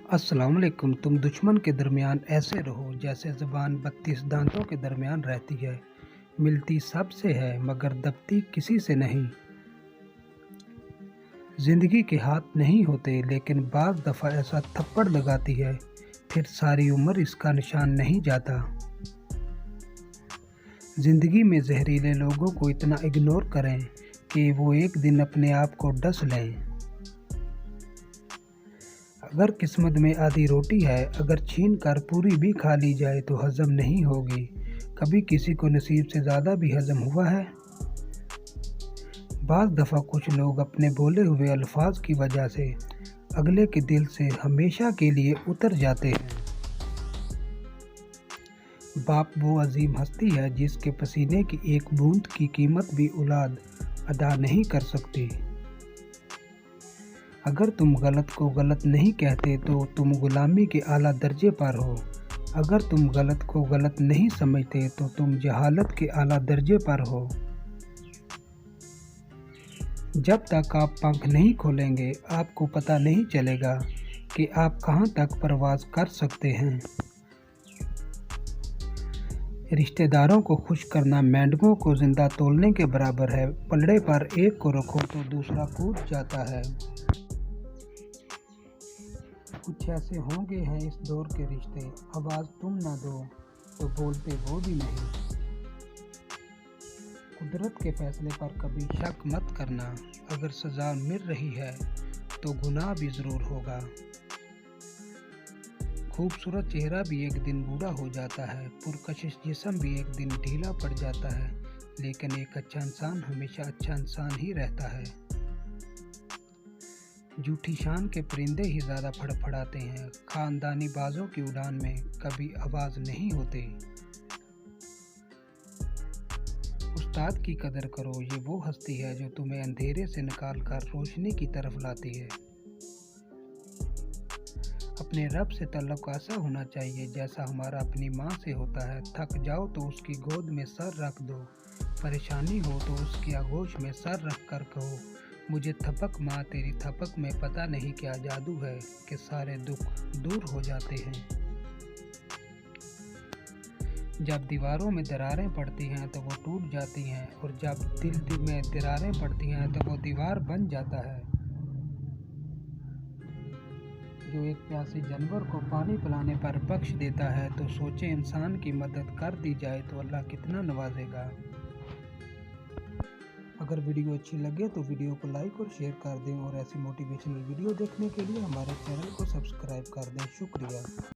अस्सलाम वालेकुम। तुम दुश्मन के दरमियान ऐसे रहो जैसे ज़बान 32 दांतों के दरमियान रहती है, मिलती सबसे है मगर दबती किसी से नहीं। ज़िंदगी के हाथ नहीं होते लेकिन बाज़ दफ़ा ऐसा थप्पड़ लगाती है फिर सारी उम्र इसका निशान नहीं जाता। ज़िंदगी में जहरीले लोगों को इतना इग्नोर करें कि वो एक दिन अपने आप को डस लें। अगर किस्मत में आधी रोटी है, अगर छीन कर पूरी भी खा ली जाए तो हज़म नहीं होगी। कभी किसी को नसीब से ज़्यादा भी हज़म हुआ है? बाज़ दफ़ा कुछ लोग अपने बोले हुए अल्फाज की वजह से अगले के दिल से हमेशा के लिए उतर जाते हैं। बाप वो अजीम हस्ती है जिसके पसीने की एक बूंद की कीमत भी औलाद अदा नहीं कर सकती। अगर तुम गलत को गलत नहीं कहते तो तुम गुलामी के आला दर्जे पर हो। अगर तुम गलत को गलत नहीं समझते तो तुम जहालत के आला दर्जे पर हो। जब तक आप पंख नहीं खोलेंगे आपको पता नहीं चलेगा कि आप कहां तक परवाज कर सकते हैं। रिश्तेदारों को खुश करना मेंढकों को जिंदा तोलने के बराबर है। पलड़े पर एक को रखो तो दूसरा कूद जाता है। कुछ ऐसे होंगे हैं इस दौर के रिश्ते, आवाज़ तुम ना दो तो बोलते वो भी नहीं। कुदरत के फैसले पर कभी शक मत करना, अगर सज़ा मिल रही है तो गुनाह भी ज़रूर होगा। खूबसूरत चेहरा भी एक दिन बूढ़ा हो जाता है, पुरकशिश जिस्म भी एक दिन ढीला पड़ जाता है, लेकिन एक अच्छा इंसान हमेशा अच्छा इंसान ही रहता है। झूठी शान के परिंदे ही ज़्यादा फड़फड़ाते हैं, खानदानी बाजों की उड़ान में कभी आवाज़ नहीं होती। उस्ताद की कदर करो, ये वो हस्ती है जो तुम्हें अंधेरे से निकाल कर रोशनी की तरफ लाती है। अपने रब से तल्लुक़ ऐसा होना चाहिए जैसा हमारा अपनी माँ से होता है। थक जाओ तो उसकी गोद में सर रख दो, परेशानी हो तो उसकी आगोश में सर रख कर कहो, मुझे थपक माँ तेरी थपक में पता नहीं क्या जादू है कि सारे दुख दूर हो जाते हैं। जब दीवारों में दरारें पड़ती हैं तो वो टूट जाती हैं, और जब दिल में दरारें पड़ती हैं तो वो दीवार बन जाता है। जो एक प्यासे जानवर को पानी पिलाने पर बख्श देता है तो सोचे इंसान की मदद कर दी जाए तो अल्लाह कितना नवाजेगा। अगर वीडियो अच्छी लगे तो वीडियो को लाइक और शेयर कर दें, और ऐसी मोटिवेशनल वीडियो देखने के लिए हमारे चैनल को सब्सक्राइब कर दें। शुक्रिया।